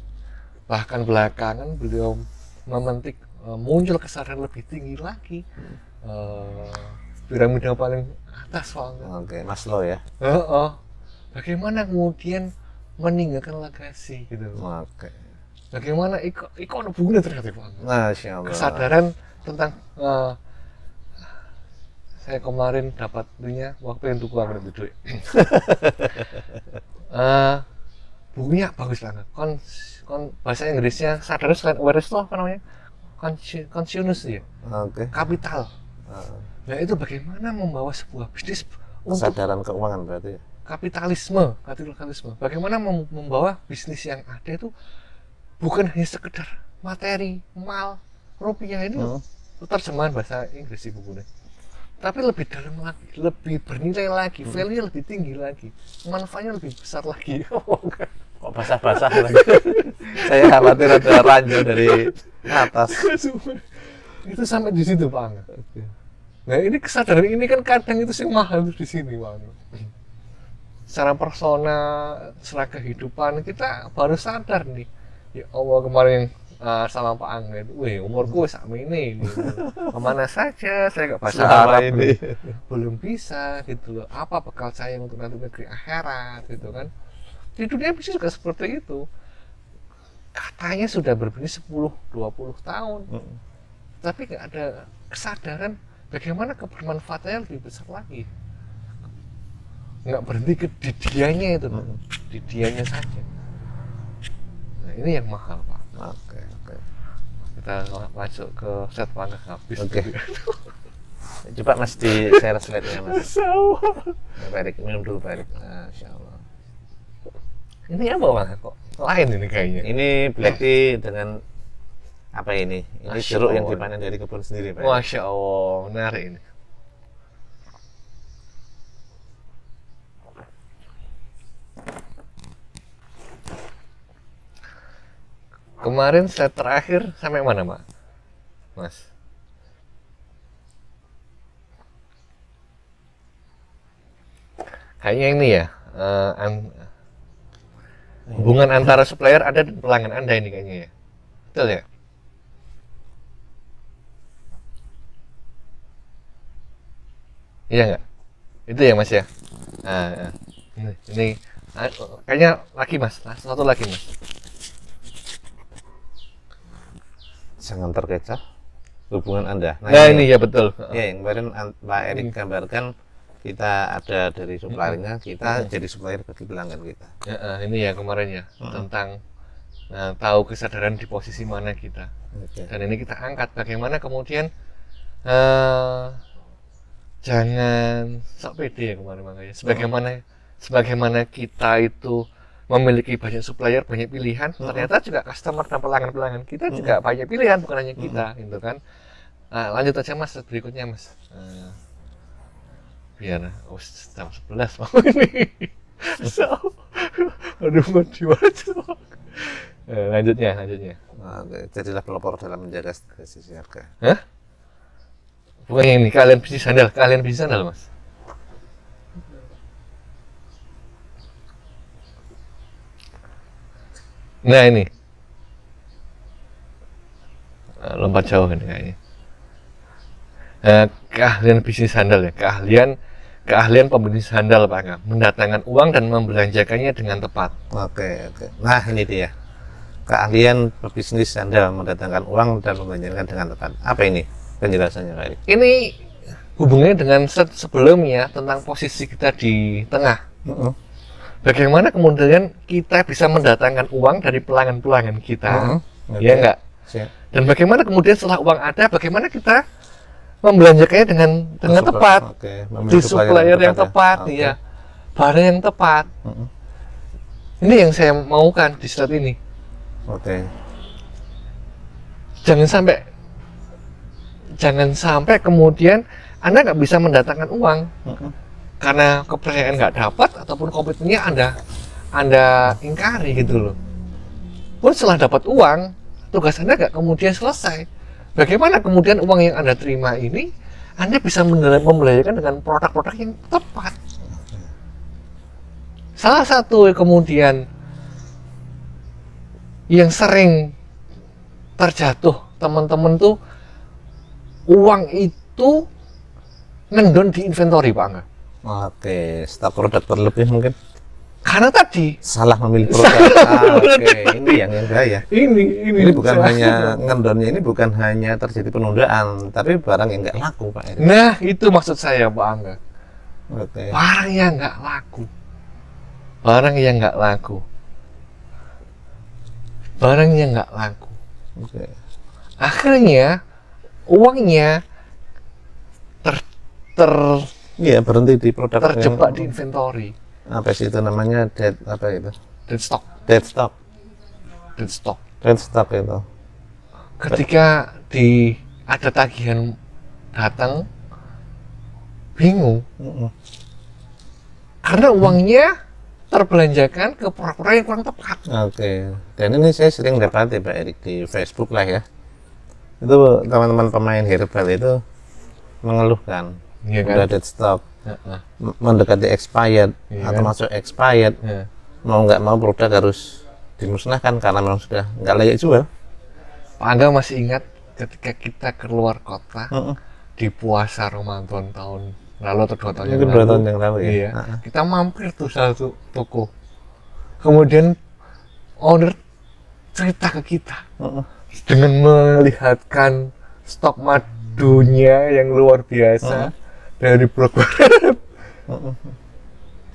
B: Bahkan belakangan beliau memetik muncul kesadaran lebih tinggi lagi, piramida paling atas soalnya.
A: Oke, Maslow ya.
B: Bagaimana kemudian meninggalkan legasi gitu.
A: Oke.
B: Bagaimana iko hubungannya ternyata Pak.
A: Masya Allah.
B: Kesadaran tentang saya kemarin dapat dunia waktu yang tuku aku duit. Bukunya bagus banget. Bahasa Inggrisnya sadar selain awareness itu apa namanya? Consciousness ya.
A: Oke.
B: Kapital. Nah itu bagaimana membawa sebuah bisnis
A: kesadaran keuangan berarti ya?
B: kapitalisme. Bagaimana membawa bisnis yang ada itu bukan hanya sekedar materi, mal, rupiah ini terjemahan bahasa Inggris sih bukunya. Tapi lebih dalam lagi, lebih bernilai lagi, value lebih tinggi lagi, manfaatnya lebih besar lagi.
A: Kok basah-basah lagi? Saya khawatir ada ranjau dari atas.
B: Itu sampai di situ Pak. Nah ini kesadaran ini kan kadang itu yang mahal di sini Pak. Secara persona, secara kehidupan kita baru sadar nih. Ya Allah kemarin sama Pak Angga, wih umurku sama ini kemana saja saya nggak bahasa Arab ini belum bisa gitu loh, apa bekal saya untuk nanti negeri akhirat gitu kan. Di dunia bisnis juga seperti itu, katanya sudah berbisnis 10-20 tahun tapi nggak ada kesadaran bagaimana kebermanfaatannya lebih besar lagi, nggak berhenti ke di dianya itu di dianya saja. Nah ini yang mahal Pak.
A: Oke.
B: Kita masuk ke set mana habis.
A: Oke. Coba Mas di share slide-nya Mas. Baik, minum dulu baik. Masya Allah.
B: Ini apa Bang? Kok lain ini kayaknya?
A: Ini black tea dengan apa ini? Ini jeruk yang dipanen dari kebun sendiri Pak.
B: Masya Allah, menarik ini. Kemarin set terakhir sampai mana, Pak? Mas? Kayaknya ini ya, hubungan antara supplier ada dan pelanggan Anda ini kayaknya ya. Betul ya? Iya nggak? Itu ya Mas ya? Nah, ini kayaknya lagi Mas, satu lagi Mas.
A: Jangan terkecoh hubungan Anda.
B: Nah ini ya betul.
A: Ya, yang kemarin Pak Erik gambarkan kita ada dari suppliernya, kita jadi supplier bagi pelanggan kita.
B: Ya, ini ya kemarin ya tentang tahu kesadaran di posisi mana kita. Dan ini kita angkat bagaimana kemudian jangan sok pede ya kemarin makanya. Sebagaimana kita itu memiliki banyak supplier, banyak pilihan, ternyata juga customer dan pelanggan-pelanggan kita juga banyak pilihan, bukan hanya kita, gitu kan. Lanjut aja Mas, berikutnya Mas. Biar jam 11 mau ini. Aduh, mau diwajib. Lanjutnya.
A: Jadilah pelopor dalam menjaga sisi harga.
B: Hah? Bukan yang ini, kalian bisnis sandal Mas. Nah ini lompat jauh ini kayaknya. Keahlian bisnis sandal ya, keahlian pembisnis sandal Pak Angga, mendatangkan uang dan membelanjakannya dengan tepat.
A: Oke. Nah ini dia, keahlian pebisnis sandal mendatangkan uang dan membelanjakan dengan tepat. Apa ini penjelasannya Pak Erik?
B: Ini hubungannya dengan sebelumnya tentang posisi kita di tengah. Bagaimana kemudian kita bisa mendatangkan uang dari pelanggan-pelanggan kita, ya enggak? Dan bagaimana kemudian setelah uang ada, bagaimana kita membelanjakannya dengan tepat, di supplier yang tepat, ya, barang yang tepat. Ini yang saya maukan di slide ini. Jangan sampai kemudian Anda nggak bisa mendatangkan uang karena kepercayaan nggak dapat ataupun komitmennya Anda ingkari gitu loh. Pun setelah dapat uang, tugas Anda nggak kemudian selesai. Bagaimana kemudian uang yang Anda terima ini Anda bisa membelanjakan dengan produk-produk yang tepat. Salah satu kemudian yang sering terjatuh teman-teman tuh, uang itu ngendon di inventory, Pak Angga.
A: Oke, stok produk berlebih mungkin.
B: Karena tadi
A: Salah memilih produk. Oke, ini yang bahaya. Ini bukan hanya ngendonnya, ini bukan hanya terjadi penundaan, tapi barang yang nggak laku, Pak Erik.
B: Nah, itu maksud saya, Pak Angga.
A: Oke.
B: Barang yang nggak laku. Barang yang nggak laku. Barang yang nggak laku.
A: Oke.
B: Akhirnya uangnya
A: Iya, berhenti di produk
B: terjebak di inventory.
A: apa sih itu namanya, dead apa itu?
B: Dead stock.
A: Dead stock.
B: Dead stock.
A: Dead stock itu.
B: Ketika ada tagihan datang, bingung. Karena uangnya terbelanjakan ke produk yang kurang tepat.
A: Oke. Dan ini saya sering dapati, Pak Erik, di Facebook lah ya. Itu teman-teman pemain herbal itu mengeluhkan
B: Iya kan?
A: udah dead stock, mendekati expired atau masuk expired, mau nggak mau produk harus dimusnahkan karena memang sudah nggak layak jual.
B: Pak Angga masih ingat ketika kita keluar kota di puasa Ramadan tahun lalu atau 2 tahun
A: Mungkin 2 tahun yang lalu ya.
B: Iya. Kita mampir tuh satu toko, kemudian owner cerita ke kita dengan melihatkan stok madunya yang luar biasa dari blok barat.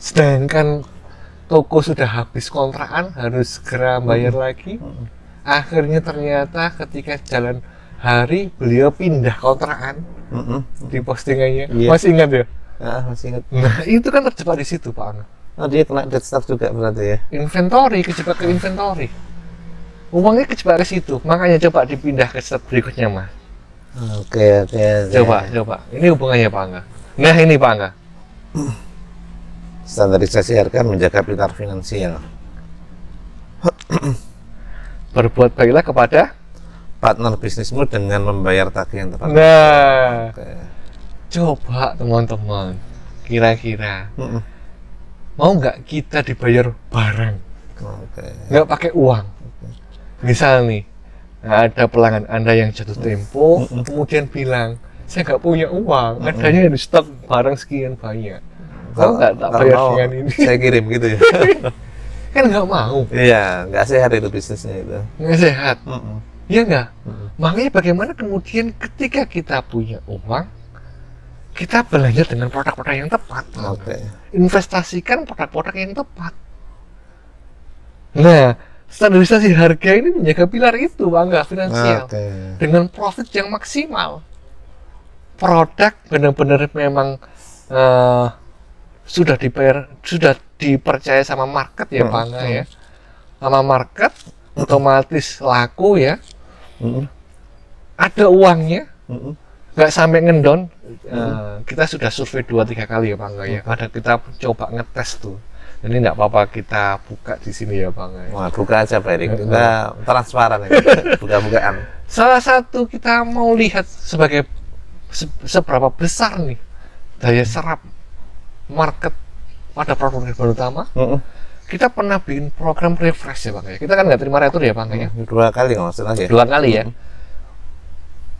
B: Sedangkan toko sudah habis kontrakan, harus segera bayar lagi. Akhirnya ternyata ketika jalan hari beliau pindah kontrakan di postingannya.
A: Iya.
B: Masih ingat ya?
A: Masih ingat.
B: Nah, itu kan terjebak di situ, Pak Angga.
A: Oh, dia kena dead stock juga berarti ya.
B: Inventory, kejebak ke inventory. Uangnya kejebak ke situ, makanya coba dipindah ke step berikutnya, Mas.
A: Oke.
B: Coba. Ini hubungannya, Pak Angga. Nah, ini Pak Angga.
A: Standarisasi harga menjaga pilar finansial.
B: Berbuat baiklah kepada
A: Partner bisnismu dengan membayar tagihan tepat.
B: Nah,
A: Oke.
B: coba teman-teman, kira-kira mau nggak kita dibayar barang,
A: Oke.
B: nggak pakai uang? Misal nih, ada pelanggan Anda yang jatuh tempo, kemudian bilang, saya nggak punya uang, adanya di stok barang sekian banyak. Mau nggak tak bayar
A: mau,
B: dengan ini?
A: saya kirim gitu ya.
B: Kan nggak mau,
A: Iya, nggak sehat itu bisnisnya itu.
B: nggak sehat. Iya nggak? Makanya bagaimana kemudian ketika kita punya uang, kita belanja dengan produk-produk yang tepat.
A: Oke.
B: Investasikan produk-produk yang tepat. Nah, standarisasi harga ini menjaga pilar itu, Pak Angga, finansial.
A: Oke.
B: Dengan profit yang maksimal. Produk benar-benar memang sudah dipercaya sama market ya, Pak Angga ya. Sama market otomatis laku ya. Ada uangnya. Nggak sampai ngendon. Kita sudah survei 2-3 kali ya, Pak Angga ya. Ada kita coba ngetes tuh. Ini nggak apa-apa kita buka di sini ya, Pak Angga ya.
A: Wah, buka aja, Pak Erik. Kita transparan ya. Buka-bukaan.
B: Salah satu kita mau lihat sebagai seberapa besar nih daya serap market pada produk baru utama. Kita pernah bikin program refresh ya, Bang ya. Kita kan nggak terima retur ya, Bang ya.
A: 2 kali kalau nggak salah ya.
B: 2 kali ya.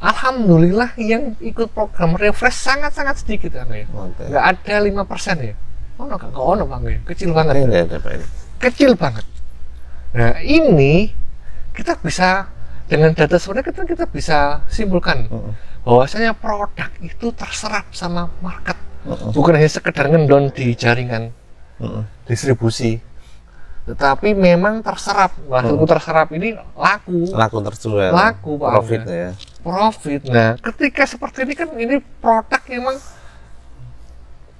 B: Alhamdulillah yang ikut program refresh sangat-sangat sedikit, Bang ya.
A: Oke.
B: Nggak ada 5% ya. Oh, nggak ono, Bang ya. Kecil banget.
A: Nggak ada, Pak Erik.
B: Kecil banget. Nah, ini kita bisa dengan data sebenarnya kita bisa simpulkan bahwasanya produk itu terserap sama market, bukan hanya sekedar ngendon di jaringan distribusi, tetapi memang terserap. Maksudku terserap ini laku
A: terjual.
B: Pak
A: Profit
B: Angga.
A: ya.
B: Profit. Nah, ketika seperti ini kan ini produk memang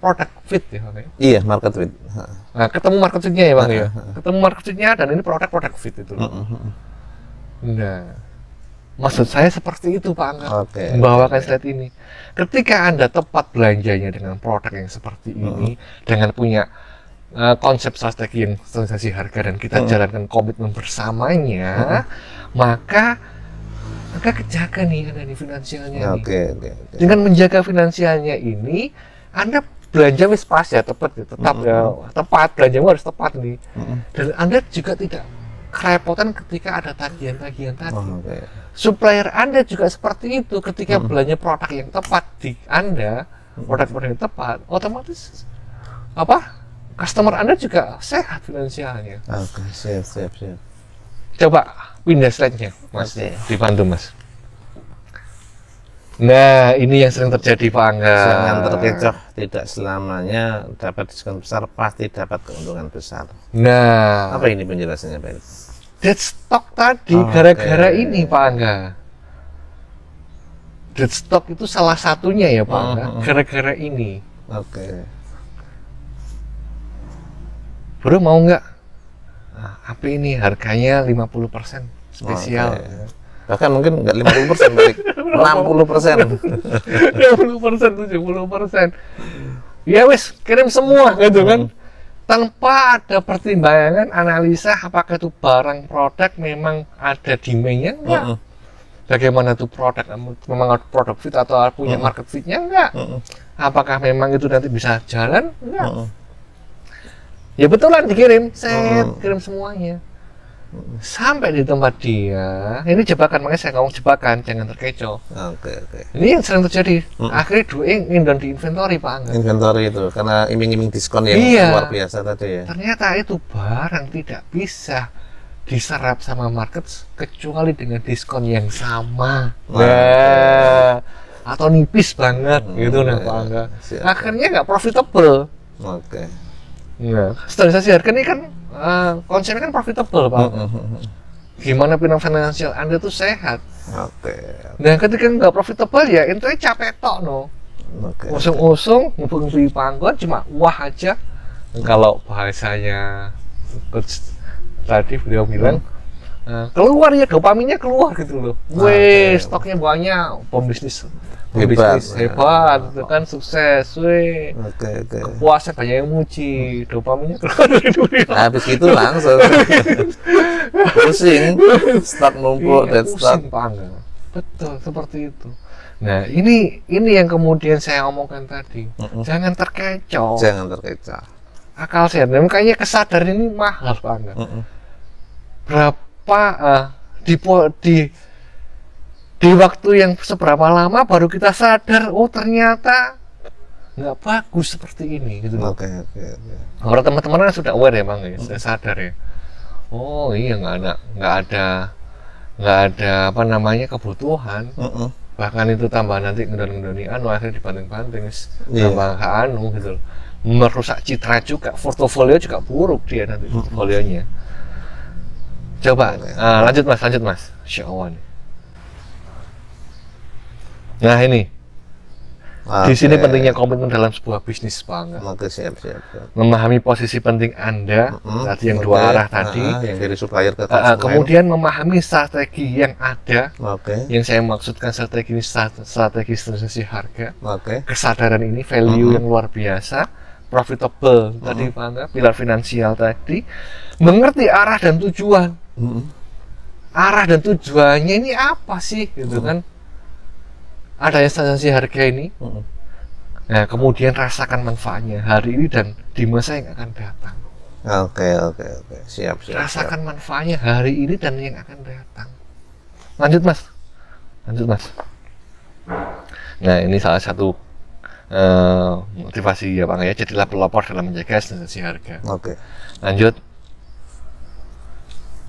B: produk fit ya, Bang ya.
A: Iya, market fit.
B: Nah, ketemu market fit-nya ya, Bang ya. Ketemu market fit-nya dan ini produk fit itu. Nah, Maksud saya seperti itu Pak Angga,
A: Oke.
B: membawakan slide ini. Ketika Anda tepat belanjanya dengan produk yang seperti ini, dengan punya konsep strategi yang stabilisasi harga dan kita jalankan komitmen bersamanya, maka kejaga nih Anda nih finansialnya nih.
A: Oke.
B: Dengan menjaga finansialnya ini, Anda belanja wis pas ya, tepat ya, tetap ya, tepat, belanjamu harus tepat nih. Dan Anda juga tidak kerepotan ketika ada tagihan-tagihan tadi.
A: Oke.
B: Supplier Anda juga seperti itu, ketika belanja produk yang tepat di Anda, produk-produk yang tepat, otomatis customer Anda juga sehat finansialnya.
A: Oke, siap.
B: Coba pindah slide-nya, Mas.
A: Oke.
B: Dibantu, Mas. Nah, ini yang sering terjadi, Pak Angga.
A: Jangan terkecoh, tidak selamanya dapat diskon besar pasti dapat keuntungan besar.
B: Nah,
A: Apa ini penjelasannya, Pak?
B: dead stock tadi
A: Oke.
B: gara-gara ini, Pak Angga. Dead stock itu salah satunya ya, Pak Angga. Gara-gara ini.
A: Oke.
B: Bro, mau nggak? Nah, apa ini harganya 50% spesial.
A: Oke. Bahkan mungkin nggak 50%, balik 60%.
B: 50%, 70%. Ya wes, kirim semua gitu kan. Tanpa ada pertimbangan analisa apakah itu barang produk memang ada demand-nya enggak. Bagaimana itu produk, memang ada produk fit atau punya market fit-nya enggak. Apakah memang itu nanti bisa jalan enggak. Ya betulan dikirim, kirim semuanya. Sampai di tempat dia, ini jebakan, makanya saya ngomong jebakan, jangan terkecoh.
A: Oke.
B: Ini yang sering terjadi. Akhirnya doing di inventory, Pak Angga.
A: Inventory itu karena iming-iming diskon yang
B: Iya.
A: luar biasa tadi ya.
B: Ternyata itu barang tidak bisa diserap sama market kecuali dengan diskon yang sama. Nah, atau nipis banget gitu nah Pak Angga.
A: Siap.
B: Akhirnya nggak profitable.
A: Oke.
B: Nah, stabilisasi harga ini kan konsepnya kan profitable, Pak. Gimana finansial Anda tuh sehat.
A: Oke.
B: Nah, ketika nggak profitable ya intinya capek tok no.
A: Oke.
B: Usung-usung ngumpul-ngumpul panggon cuma wah aja. Kalau bahasanya coach tadi beliau bilang keluar ya, dopaminnya keluar gitu loh. Weh, stoknya banyak, pembisnis hebat, itu kan sukses, weh.
A: Oke.
B: Puasa banyak yang muji, dopaminnya keluar dari dunia.
A: Habis gitu langsung pusing, stok numpuk,
B: Iya,
A: dead stock.
B: pusing, Pak Angga. Betul, seperti itu. Nah, ini yang kemudian saya omongkan tadi. Jangan terkecoh.
A: Jangan terkecoh.
B: Akal sehat. Dan kayaknya kesadaran ini mahal, Pak Angga. Berapa di waktu yang seberapa lama baru kita sadar, oh ternyata nggak bagus seperti ini gitu loh.
A: Oke.
B: Orang teman-teman kan sudah aware ya Bang ya, sudah sadar ya. Oh iya, nggak ada apa namanya kebutuhan. Bahkan itu tambah nanti ngedon-ngedoni akhirnya dibanting-banting, tambah ke gitu loh. Merusak citra juga, portofolio juga buruk dia nanti portofolionya. Coba lanjut mas, Insya Allah nih. Nah ini, di sini pentingnya komitmen dalam sebuah bisnis, Pak Angga.
A: Oke, siap.
B: Memahami posisi penting Anda, tadi yang dua arah tadi,
A: yang dari supplier ke konsumen.
B: kemudian memahami strategi yang ada.
A: Oke.
B: Yang saya maksudkan strategi ini strategi stabilisasi harga.
A: Oke.
B: Kesadaran ini value yang luar biasa, profitable tadi Pak Angga, pilar finansial tadi, mengerti arah dan tujuan. Arah dan tujuannya ini apa sih, gitu kan? Adanya stabilisasi harga ini. Nah, kemudian rasakan manfaatnya hari ini dan di masa yang akan datang.
A: Oke. Siap.
B: Rasakan manfaatnya hari ini dan yang akan datang. Lanjut mas. Nah, ini salah satu motivasi ya Bang ya. Jadilah pelopor dalam menjaga stabilisasi harga.
A: Oke.
B: Lanjut.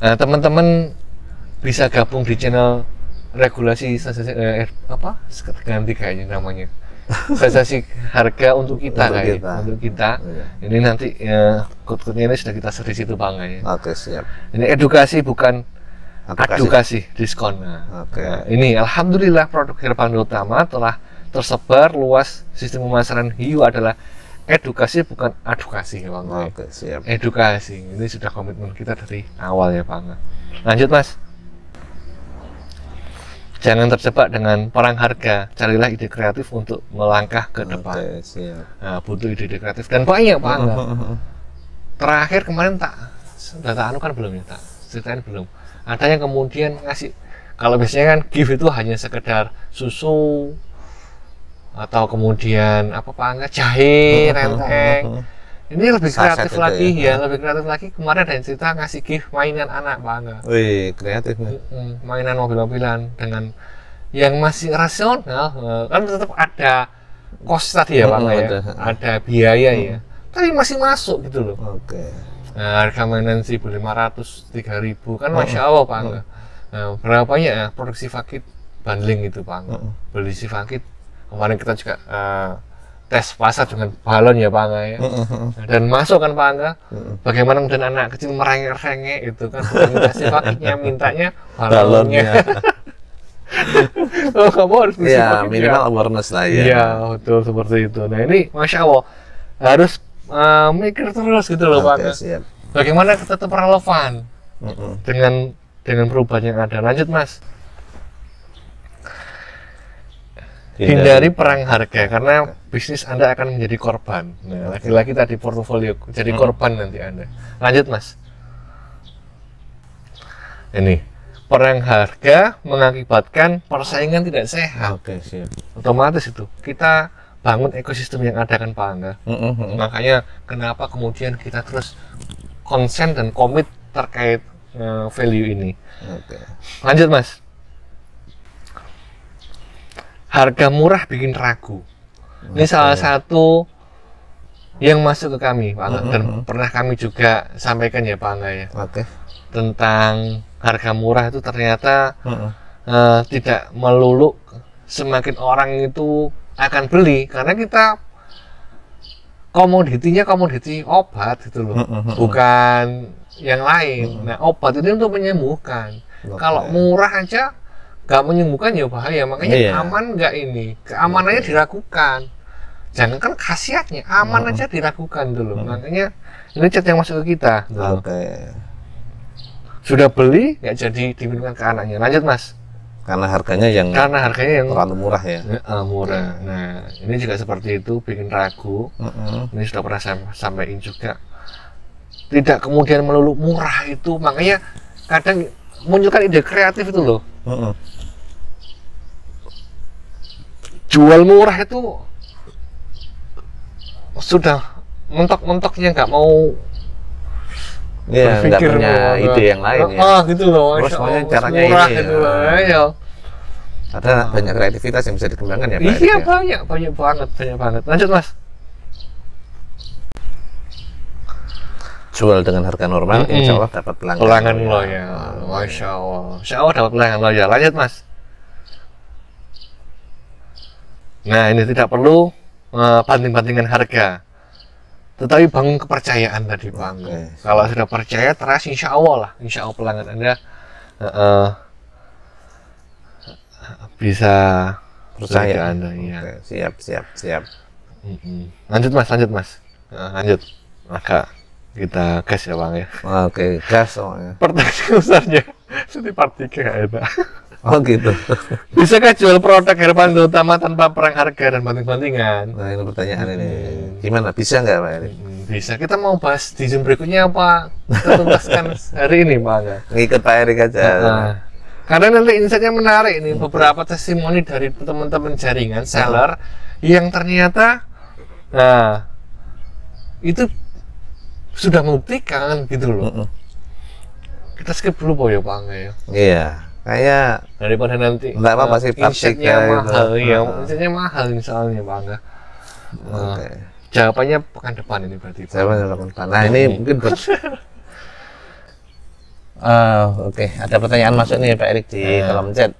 B: Nah, teman-teman bisa gabung di channel regulasi ganti kayaknya namanya. Stabilisasi harga untuk kita. Untuk kita. Ini nanti kode-kodenya ini sudah kita share di situ Bang ya.
A: Oke, siap.
B: Ini edukasi bukan adukasi diskon.
A: Oke.
B: Nah, ini alhamdulillah produk Herbando Utama telah tersebar luas. Sistem pemasaran hiu adalah edukasi bukan adukasi ya Bang.
A: Oke, siap.
B: Edukasi. Ini sudah komitmen kita dari awal ya Bang. Lanjut Mas. Jangan terjebak dengan perang harga, carilah ide kreatif untuk melangkah ke depan.
A: Siap.
B: Nah, butuh ide kreatif dan banyak Pak Angga. Terakhir kemarin tak anu kan belum ya, tak ceritain belum. Ada yang kemudian ngasih, kalau biasanya kan gift itu hanya sekedar susu atau kemudian apa Pak Angga, jahe, renteng. Ini lebih kreatif lagi ya, lebih kreatif lagi. Kemarin ada yang cerita ngasih gift mainan anak Pak Angga.
A: Wih, kreatif nih.
B: Mainan mobil-mobilan dengan yang masih rasional, kan tetap ada cost tadi ya Pak Angga ya, ada biaya ya, tapi masih masuk gitu loh.
A: Oke.
B: Nah, harga mainan 1.500, 3.000 kan Masya Allah Pak Angga. Nah, berapa banyak ya produksi Fakit bundling itu Pak Angga. Beli si Fakit, kemarin kita juga tes pasar dengan balon ya Pak Angga ya. Dan masuk kan Pak Angga. Bagaimana kemudian anak kecil merengek-rengek itu kan, bukan kasih Fakitnya, mintanya balonnya. Oh, kamu harus beli
A: Ya,
B: Fakit
A: minimal awareness lah ya.
B: Iya, betul seperti itu. Nah, ini Masya Allah harus mikir terus gitu loh Pak Angga.
A: Siap.
B: Bagaimana tetap relevan dengan perubahan yang ada. Lanjut Mas. Hindari perang harga karena bisnis Anda akan menjadi korban. Nah, lagi-lagi tadi portofolio jadi korban nanti Anda. Lanjut Mas. Ini perang harga mengakibatkan persaingan tidak sehat.
A: Oke, siap.
B: Otomatis itu kita bangun ekosistem yang ada kan Pak Angga. Makanya kenapa kemudian kita terus konsen dan komit terkait value ini.
A: Oke.
B: Lanjut Mas. Harga murah bikin ragu. Ini salah satu yang masuk ke kami Pak Angga, dan pernah kami juga sampaikan ya Pak Angga ya.
A: Oke.
B: Tentang harga murah itu ternyata tidak melulu semakin orang itu akan beli, karena kita komoditinya komoditi obat gitu loh, bukan yang lain. Nah, obat ini untuk menyembuhkan. Kalau murah aja nggak menyembuhkan ya bahaya. Makanya aman nggak ini, keamanannya diragukan. Jangan kan khasiatnya, aman aja diragukan dulu. Makanya ini chat yang masuk ke kita.
A: Oke.
B: Sudah beli nggak jadi diminumkan ke anaknya. Lanjut Mas.
A: Karena harganya yang terlalu murah ya.
B: Murah. Nah, ini juga seperti itu, bikin ragu. Ini sudah pernah saya sampaikan juga. Tidak kemudian melulu murah itu, makanya kadang munculkan ide kreatif itu loh. Jual murah itu sudah mentok-mentoknya nggak mau
A: nggak punya ide yang lain ya.
B: Gitu loh.
A: Terus maunya caranya
B: murah
A: ini
B: gitu loh. Ya.
A: Ada banyak kreativitas yang bisa dikembangkan ya Pak.
B: Iya, banyak banget. Lanjut Mas.
A: Jual dengan harga normal, insya Allah dapat
B: pelanggan loyal. Masya Allah dapat pelanggan loyal. Lanjut Mas. Nah, ini tidak perlu banting-bantingan harga, tetapi bangun kepercayaan tadi Pak Angga. Kalau sudah percaya, trust, insya Allah pelanggan Anda bisa percaya Anda. Ya.
A: Siap.
B: Lanjut Mas. Lanjut. Maka kita gas ya Bang ya.
A: Oke, gas soalnya.
B: Pertanyaan besarnya seperti part 3 enak.
A: Oh gitu.
B: Bisakah jual produk herbal utama tanpa perang harga dan banting-bantingan?
A: Nah, ini pertanyaan ini. Gimana? Bisa nggak Pak Erik?
B: Bisa. Kita mau bahas di Zoom berikutnya apa? Kita tuntaskan hari ini Pak Angga.
A: Ngikut Pak Erik aja.
B: Karena nanti insight-nya menarik nih, beberapa testimoni dari teman-teman jaringan seller yang ternyata itu sudah membuktikan gitu loh. Kita skip dulu Pak Angga ya.
A: Iya. Kayak
B: daripada nanti
A: nggak apa-apa sih
B: insight-nya mahal ya. Insight-nya mahal misalnya Pak Angga. Jawabannya pekan depan ini berarti.
A: Jawabannya pekan depan. Nah, ini mungkin oke, ada pertanyaan masuk nih Pak Erik di kolom chat.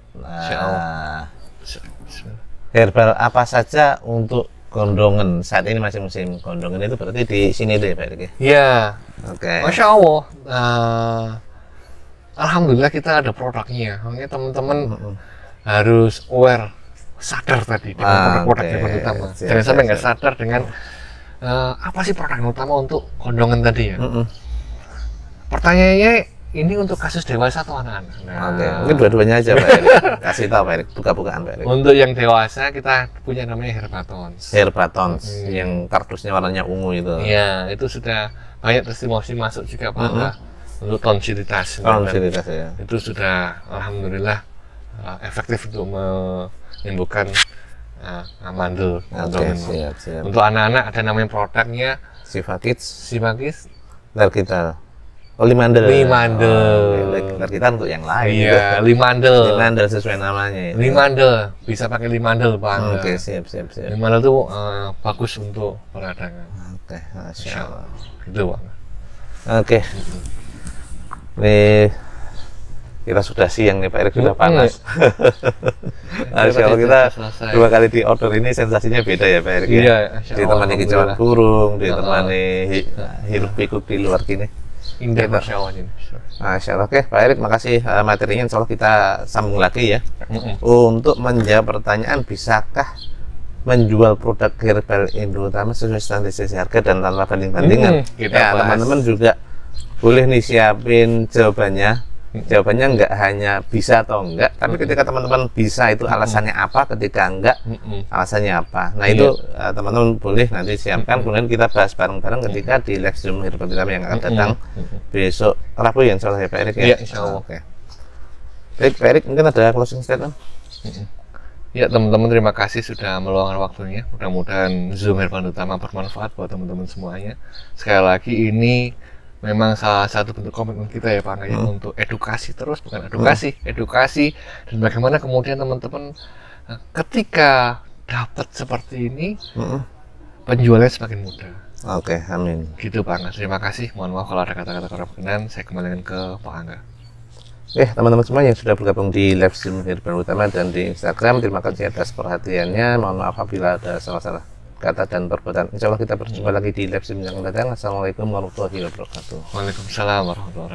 A: Herbal apa saja untuk gondongan? Saat ini masih musim gondongan, itu berarti di sini deh Pak Erik ya?
B: Iya.
A: Oke.
B: Masya Allah. Alhamdulillah kita ada produknya. Makanya teman-teman harus aware, sadar tadi dengan produk-produk yang utama. Jangan sampai nggak sadar dengan apa sih produk utama untuk gondongan tadi ya. Pertanyaannya ini untuk kasus dewasa atau anak-anak? Nah,
A: Oke, mungkin dua-duanya aja Pak Erik. Kasih tahu Pak Erik, buka-bukaan Pak Erik.
B: untuk yang dewasa kita punya namanya Herbatons.
A: Herbatons yang kardusnya warnanya ungu itu.
B: Iya, itu sudah banyak testimoni masuk juga Pak Angga. Untuk tonsilitas.
A: Tonsilitas ya.
B: Itu sudah alhamdulillah efektif untuk menimbulkan amandel.
A: Oke, siap.
B: Untuk anak-anak ada namanya produknya
A: Sivakits,
B: Lergital.
A: oh Limandel.
B: Limandel.
A: Untuk yang lain.
B: Iya, Limandel.
A: Limandel sesuai namanya.
B: Limandel, bisa pakai Limandel Pak Angga.
A: Oke, siap.
B: Limandel itu bagus untuk peradangan.
A: Oke, Masya Allah.
B: Gitu Pak.
A: Oke. Ini kita sudah siang nih Pak Erik, sudah panas. Masya Allah, kita dua kali di order ini sensasinya beda ya Pak Erik.
B: Iya,
A: ditemani kicauan burung, ditemani hiruk pikuk di luar gini.
B: Indah Masya Allah ini.
A: Masya Allah. Oke Pak Erik, makasih materinya. Insya Allah kita sambung lagi ya. Untuk menjawab pertanyaan, bisakah menjual produk herbal Indo utama sesuai standarisasi harga dan tanpa banding-bandingan? Ya, teman-teman juga boleh nih siapin jawabannya. Jawabannya nggak hanya bisa atau enggak, tapi ketika teman-teman bisa itu alasannya apa, ketika enggak alasannya apa. Nah itu teman-teman boleh nanti siapkan, kemudian kita bahas bareng-bareng ketika di live Zoom Herbal Utama yang akan datang besok Rabu ya, insya Allah ya Pak Erik ya.
B: Iya, insya Allah.
A: Oke. Baik Pak Erik, mungkin ada closing statement?
B: Ya teman-teman, terima kasih sudah meluangkan waktunya. Mudah-mudahan Zoom Herbal Utama bermanfaat buat teman-teman semuanya. Sekali lagi ini memang salah satu bentuk komitmen kita ya Pak Angga ya, untuk edukasi terus, bukan edukasi dan bagaimana kemudian teman-teman ketika dapat seperti ini penjualnya semakin mudah.
A: Oke, amin.
B: Gitu Pak Angga. Terima kasih. Mohon maaf kalau ada kata-kata kurang berkenan. Saya kembalikan ke Pak Angga.
A: Teman-teman semua yang sudah bergabung di live Zoom Herbal Utama dan di Instagram, terima kasih atas perhatiannya. Mohon maaf apabila ada salah-salah kata dan perbuatan. Insya Allah kita berjumpa lagi di live Zoom yang akan datang. Assalamualaikum warahmatullahi wabarakatuh.
B: Waalaikumsalam warahmatullahi wabarakatuh.